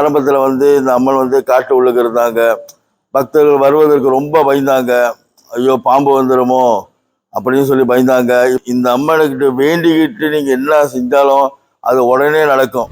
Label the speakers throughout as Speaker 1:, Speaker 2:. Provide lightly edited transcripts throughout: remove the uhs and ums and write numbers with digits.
Speaker 1: ஆரம்பத்தில் இந்த அம்மன் காட்டு உள்ளுக்கு இருந்தாங்க. பக்தர்கள் வருவதற்கு ரொம்ப பயந்தாங்க. ஐயோ பாம்பு வந்துடுமோ அப்படின்னு சொல்லி பயந்தாங்க. இந்த அம்மனுக்கிட்ட வேண்டிக்கிட்டு நீங்கள் என்ன செஞ்சாலும் அது உடனே நடக்கும்.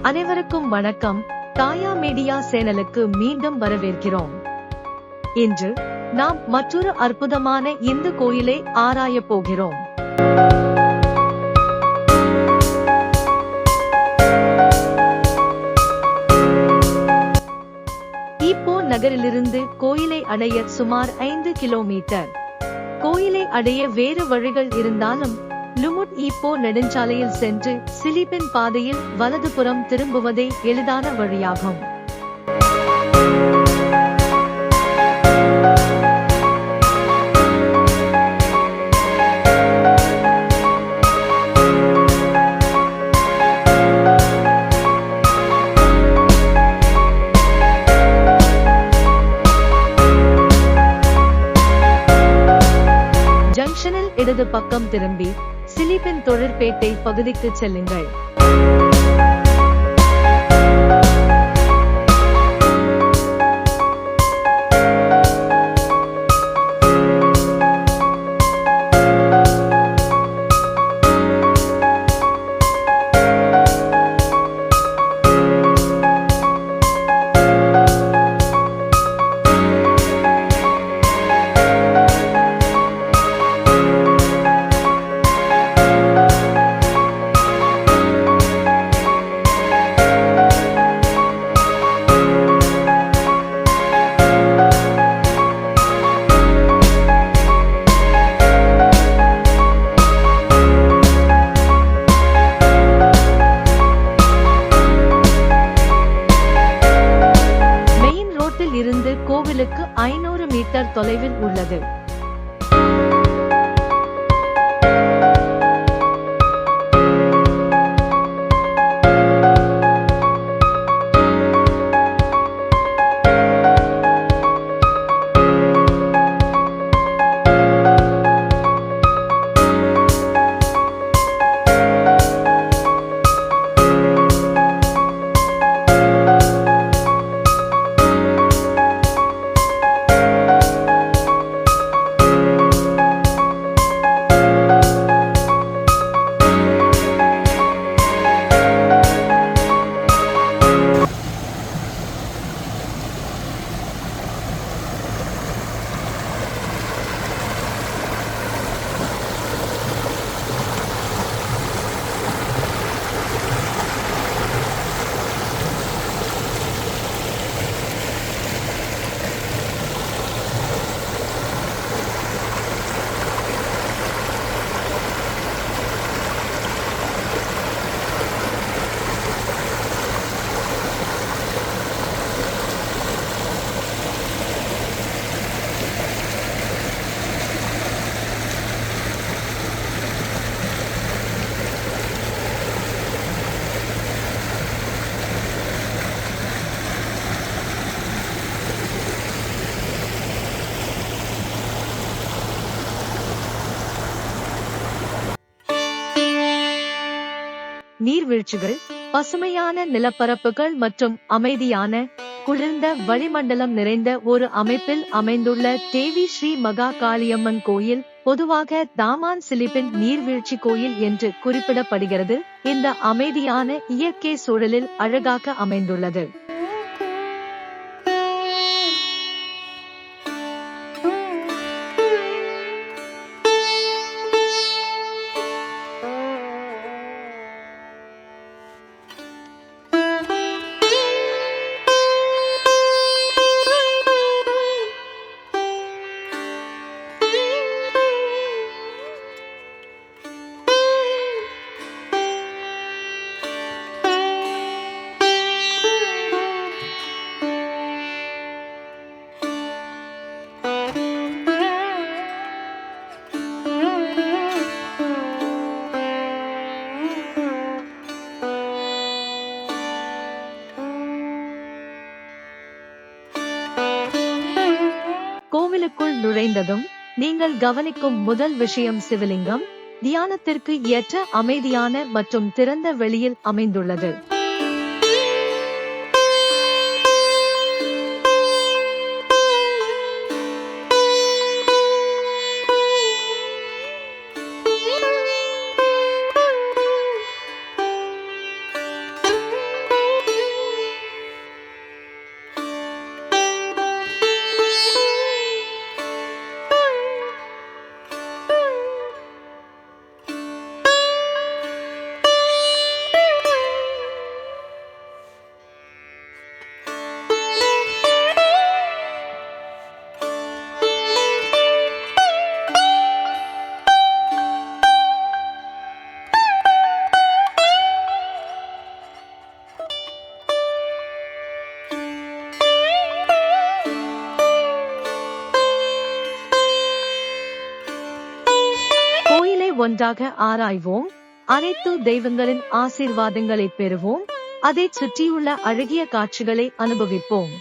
Speaker 2: அனைவருக்கும் வணக்கம். தாயா மீடியா சேனலுக்கு மீண்டும் வரவேற்கிறோம். இன்று நாம் மற்றொரு அற்புதமான இந்து கோயிலை ஆராயப் போகிறோம். ஈப்போ நகரிலிருந்து கோயிலை அடைய சுமார் 5 கிலோமீட்டர். கோயிலை அடைய வேறு வழிகள் இருந்தாலும் லுமுட் ஈப்போ நெடுஞ்சாலையில் சென்று சிலிபின் பாதையில் வலதுபுறம் திரும்புவதே எளிதான வழியாகும். ஜங்ஷனில் இடது பக்கம் திரும்பி சிலிபின் தொழிற்பேட்டை பகுதிக்கு செல்லுங்கள். இருந்து கோவிலுக்கு 500 மீட்டர் தொலைவில் உள்ளது. நீர்வீழ்ச்சிகள், பசுமையான நிலப்பரப்புகள் மற்றும் அமைதியான குளிர்ந்த வளிமண்டலம் நிறைந்த ஒரு அமைப்பில் அமைந்துள்ள தேவி ஸ்ரீ மகா காளியம்மன் கோயில் பொதுவாக தாமான் சிலிப்பின் நீர்வீழ்ச்சி கோயில் என்று குறிப்பிடப்படுகிறது. இந்த அமைதியான இயற்கை சூழலில் அழகாக அமைந்துள்ளது. கோவிலுக்குள் நுழைந்ததும் நீங்கள் கவனிக்கும் முதல் விஷயம் சிவலிங்கம், தியானத்திற்கு ஏற்ற அமைதியான மற்றும் திறந்த வெளியில் அமைந்துள்ளது. ஒன்றாக ஆராய்வோம், அனைத்து தெய்வங்களின் ஆசீர்வாதங்களை பெறுவோம், அதைச் சுற்றியுள்ள அழகிய காட்சிகளை அனுபவிப்போம்.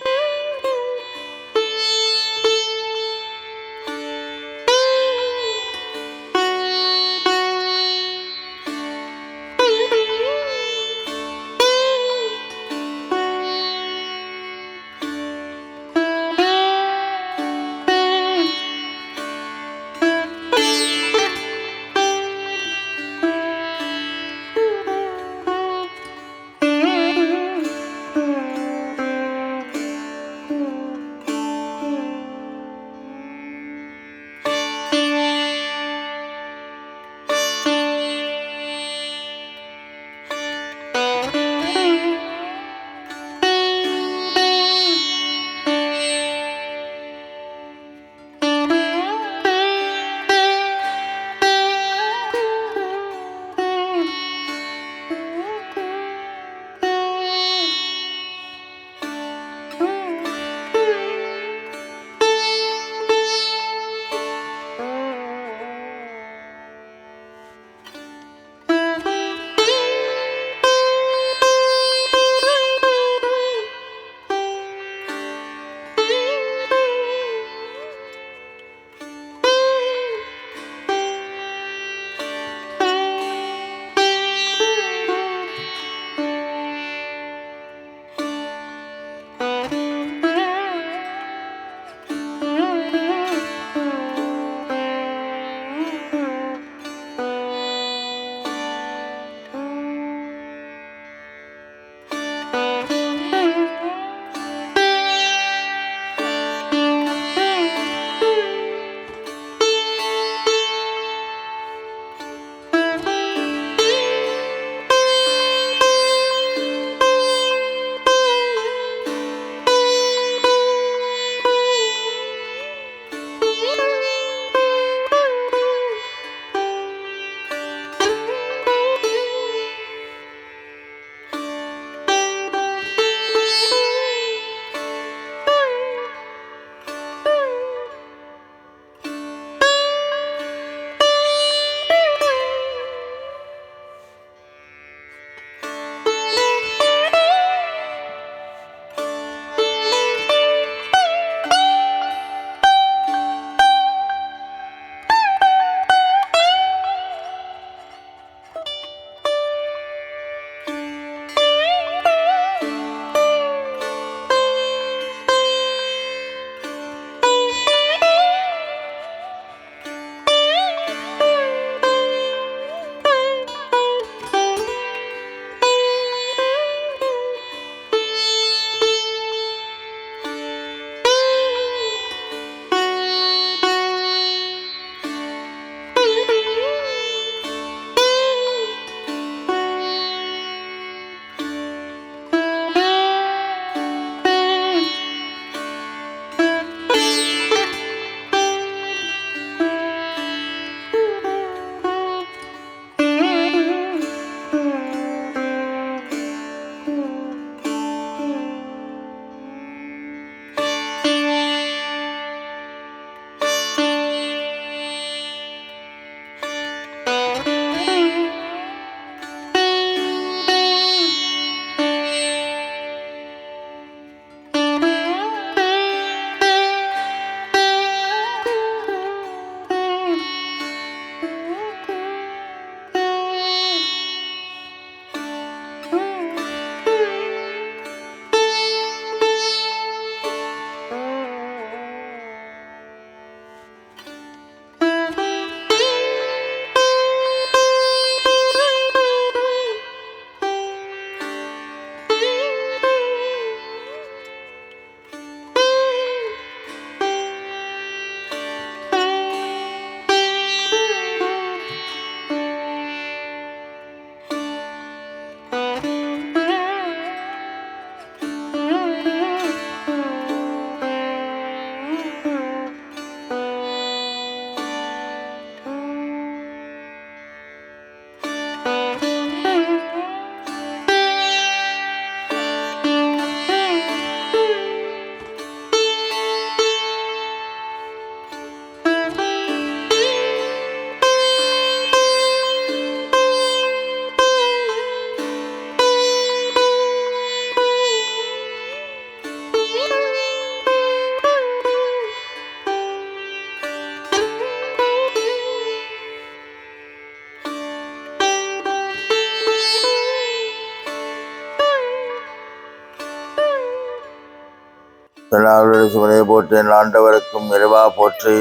Speaker 1: தென்னாருடைய சிவனையை போற்றி ஆண்டவருக்கும் இறைவா போற்றி.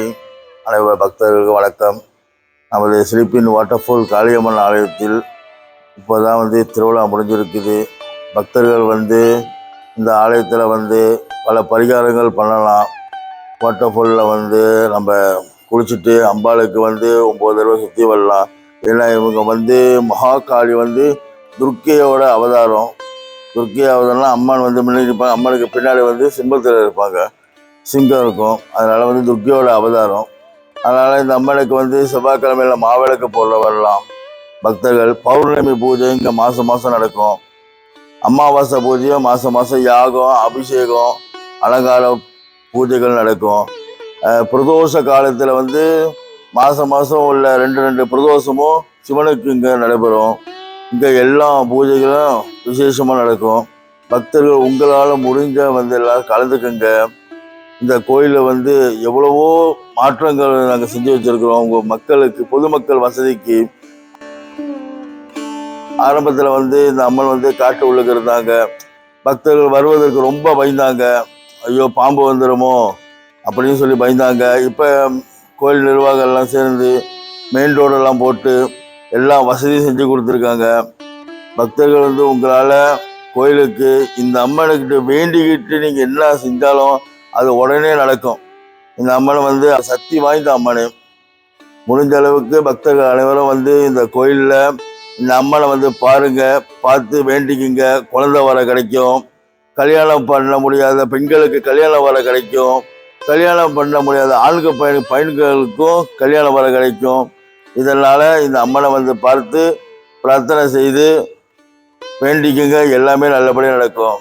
Speaker 1: அனைவர் பக்தர்களுக்கு வணக்கம். நமது சிலிப்பின் வாட்டர்ஃபால் காளியம்மன் ஆலயத்தில் இப்போதான் திருவிழா முடிஞ்சிருக்குது. பக்தர்கள் இந்த ஆலயத்தில் பல பரிகாரங்கள் பண்ணலாம். வாட்டர்ஃபாலில் நம்ம குளிச்சுட்டு அம்பாளுக்கு 9 தடவை சுற்றி வரலாம். ஏன்னா இவங்க மகாகாளி துர்க்கையோட அவதாரம். துர்க்கை அவதாரம்னா அம்மன் முன்னாடி இருப்பாங்க, அம்மனுக்கு பின்னாடி சிம்பத்தில் இருப்பாங்க, சிங்கம் இருக்கும். அதனால் துர்க்கையோட அவதாரம். அதனால் இந்த அம்மனுக்கு செவ்வாய்க்கிழமையில் மாவிளக்கு போட வரலாம் பக்தர்கள். பௌர்ணமி பூஜை இங்கே மாதம் மாதம் நடக்கும். அமாவாசை பூஜையும் மாதம் மாதம் யாகம், அபிஷேகம், அலங்கார பூஜைகள் நடக்கும். பிரதோஷ காலத்தில் மாதம் மாதம் உள்ள 2 பிரதோஷமும் சிவனுக்கு இங்கே நடைபெறும். இங்கே எல்லா பூஜைகளும் விசேஷமாக நடக்கும். பக்தர்கள் உங்களால் முடிஞ்ச எல்லாரும் கலந்துக்குங்க. இந்த கோயிலில் எவ்வளவோ மாற்றங்கள் நாங்கள் செஞ்சு வச்சுருக்கிறோம் உங்கள் மக்களுக்கு, பொதுமக்கள் வசதிக்கு. ஆரம்பத்தில் இந்த அம்மன் காட்டு உள்ளுக்கு இருந்தாங்க. பக்தர்கள் வருவதற்கு ரொம்ப பயந்தாங்க. ஐயோ பாம்பு வந்துடுமோ அப்படின்னு சொல்லி பயந்தாங்க. இப்போ கோயில் நிர்வாகம் எல்லாம் சேர்ந்து மெயின் ரோடெல்லாம் போட்டு எல்லாம் வசதியும் செஞ்சு கொடுத்துருக்காங்க. பக்தர்கள் உங்களால் கோயிலுக்கு இந்த அம்மனுக்கிட்ட வேண்டிக்கிட்டு நீங்கள் என்ன செஞ்சாலும் அது உடனே நடக்கும். இந்த அம்மன் சக்தி வாய்ந்த அம்மன். முடிஞ்ச அளவுக்கு பக்தர்கள் அனைவரும் இந்த கோயிலில் இந்த அம்மனை பாருங்கள், பார்த்து வேண்டிக்குங்க. குழந்தை வர கிடைக்கும். கல்யாணம் பண்ண முடியாத பெண்களுக்கு கல்யாணம் வர கிடைக்கும். கல்யாணம் பண்ண முடியாத பையன்களுக்கும் கல்யாணம் வர கிடைக்கும். இதனால் இந்த அம்மனை பார்த்து பிரார்த்தனை செய்து வேண்டிக்குங்க. எல்லாமே நல்லபடியாக நடக்கும்.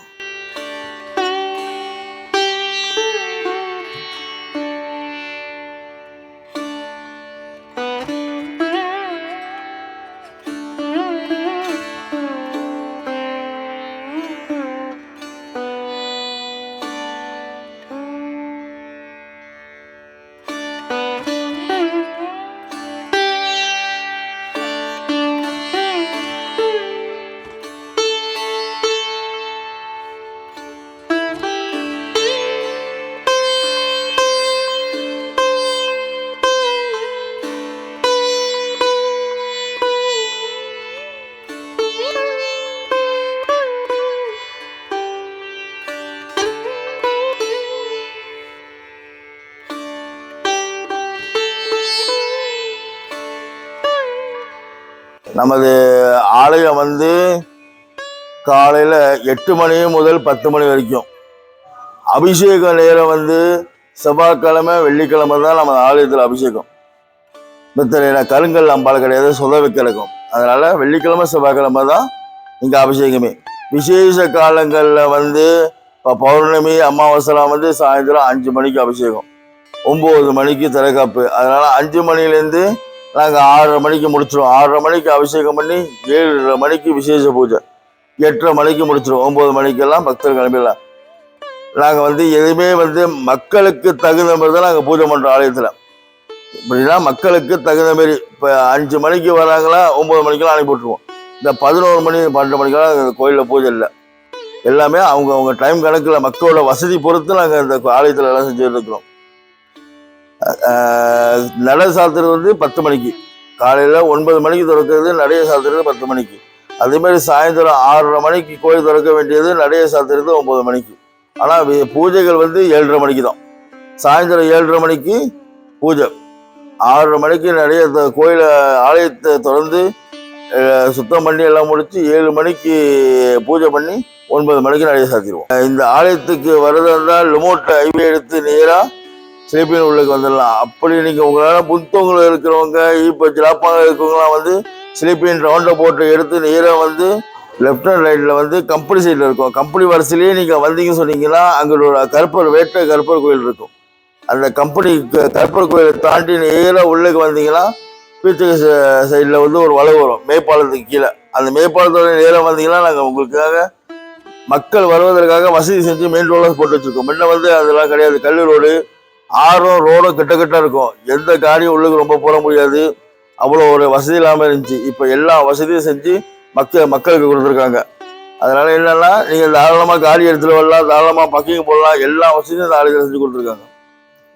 Speaker 1: நமது ஆலயம் காலையில் 8 மணி முதல் 10 மணி வரைக்கும். அபிஷேக நேரம் செவ்வாய்க்கிழமை வெள்ளிக்கிழமை தான் நம்ம ஆலயத்தில் அபிஷேகம். மித்தனை கருங்கல் அம்பாள் கிடையாது, சொதவை கிடக்கும். அதனால் வெள்ளிக்கிழமை செவ்வாய்க்கிழமை தான் இங்கே அபிஷேகமே. விசேஷ காலங்களில் இப்போ பௌர்ணமி அமாவாசைலாம் சாயந்தரம் 5 மணிக்கு அபிஷேகம், 9 மணிக்கு திறக்காப்பு. அதனால் 5 மணிலேருந்து நாங்கள் 6:30 மணிக்கு முடிச்சிடுவோம். 6:30 மணிக்கு அபிஷேகம் பண்ணி 7:30 மணிக்கு விசேஷ பூஜை, 8:30 மணிக்கு முடிச்சிடுவோம். 9 மணிக்கெல்லாம் பக்தர் கிளம்பிடலாம். நாங்கள் எதுவுமே மக்களுக்கு தகுந்த மாதிரி தான் நாங்கள் பூஜை பண்ணுறோம் ஆலயத்தில். இப்படின்னா மக்களுக்கு தகுந்த மாரி இப்போ 5 மணிக்கு வராங்களா 9 மணிக்கெல்லாம் அனுப்பி விட்ருவோம். இந்த 11 மணி 12 மணிக்கெல்லாம் இந்த கோயிலில் பூஜை இல்லை. எல்லாமே அவங்க டைம் கணக்கில் மக்களோட வசதி பொறுத்து நாங்கள் இந்த ஆலயத்தில் எல்லாம் செஞ்சுட்டு இருக்கிறோம். நடை சாத்துறது 10 மணிக்கு, காலையில் 9 மணிக்கு திறக்கிறது, நடைய சாத்துறது 10 மணிக்கு. அதேமாதிரி சாயந்தரம் 6:30 மணிக்கு கோயில் திறக்க வேண்டியது, நடைய சாத்துறது 9 மணிக்கு. ஆனால் பூஜைகள் 7:30 மணிக்கு தான். சாயந்தரம் 7:30 மணிக்கு பூஜை, 6:30 மணிக்கு நிறைய கோயில ஆலயத்தை திறந்து சுத்தம் பண்ணி எல்லாம் முடித்து 7 மணிக்கு பூஜை பண்ணி 9 மணிக்கு நிறைய சாத்திடுவோம். இந்த ஆலயத்துக்கு வரதா இருந்தால் ரிமோட் ஹைவே எடுத்து நேராக சிலிப்பின் உள்ளுக்கு வந்துடலாம். அப்படி நீங்கள் உங்களால் புத்தவங்களை இருக்கிறவங்க, இப்போ ஜிலாப்பாங்க இருக்கிறவங்களாம் சிலிப்பின் ரவுண்டை போட்டு எடுத்து நேராக லெஃப்ட் அண்ட் ரைட்டில் கம்பெனி சைடில் இருக்கும். கம்பெனி வரிசையிலேயே நீங்கள் வந்தீங்கன்னு சொன்னீங்கன்னா அங்கே ஒரு வேட்டை கருப்பர் கோயில் இருக்கும். அந்த கம்பெனி கருப்பர் கோயிலை தாண்டி நேராக உள்ளுக்கு வந்தீங்கன்னா பீச்சு சைடில் ஒரு வளைவு வரும், மேம்பாலத்துக்கு கீழே. அந்த மேம்பாலத்தோட நேராக வந்தீங்கன்னா நாங்கள் உங்களுக்காக மக்கள் வருவதற்காக வசதி செஞ்சு மெயின் ரோடில் போட்டு வச்சுருக்கோம். முன்ன அதெல்லாம் கிடையாது, கல் ரோடு, ஆறும் ரோடும் கிட்ட இருக்கும். எந்த காரியம் உள்ளுக்கு ரொம்ப போட முடியாது, அவ்வளோ ஒரு வசதி இல்லாமல் இருந்துச்சு. இப்போ எல்லா வசதியும் செஞ்சு மக்களுக்கு கொடுத்துருக்காங்க. அதனால என்னன்னா நீங்கள் தாராளமாக காடி எடுத்துகிட்டு வரலாம், தாராளமாக பக்கிங் போடலாம், எல்லா வசதியும் இந்த ஆளுகளை செஞ்சு கொடுத்துருக்காங்க.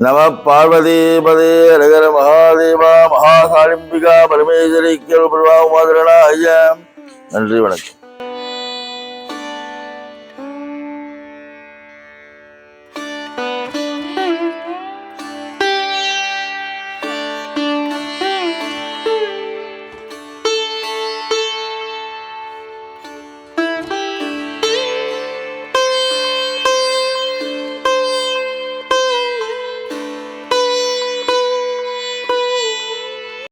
Speaker 1: நம பார்வதி பதே ரகர மகாதேவா மகாகாளிம்பிகா பரமேஸ்வரி கேள்வி ஐயா. நன்றி, வணக்கம்.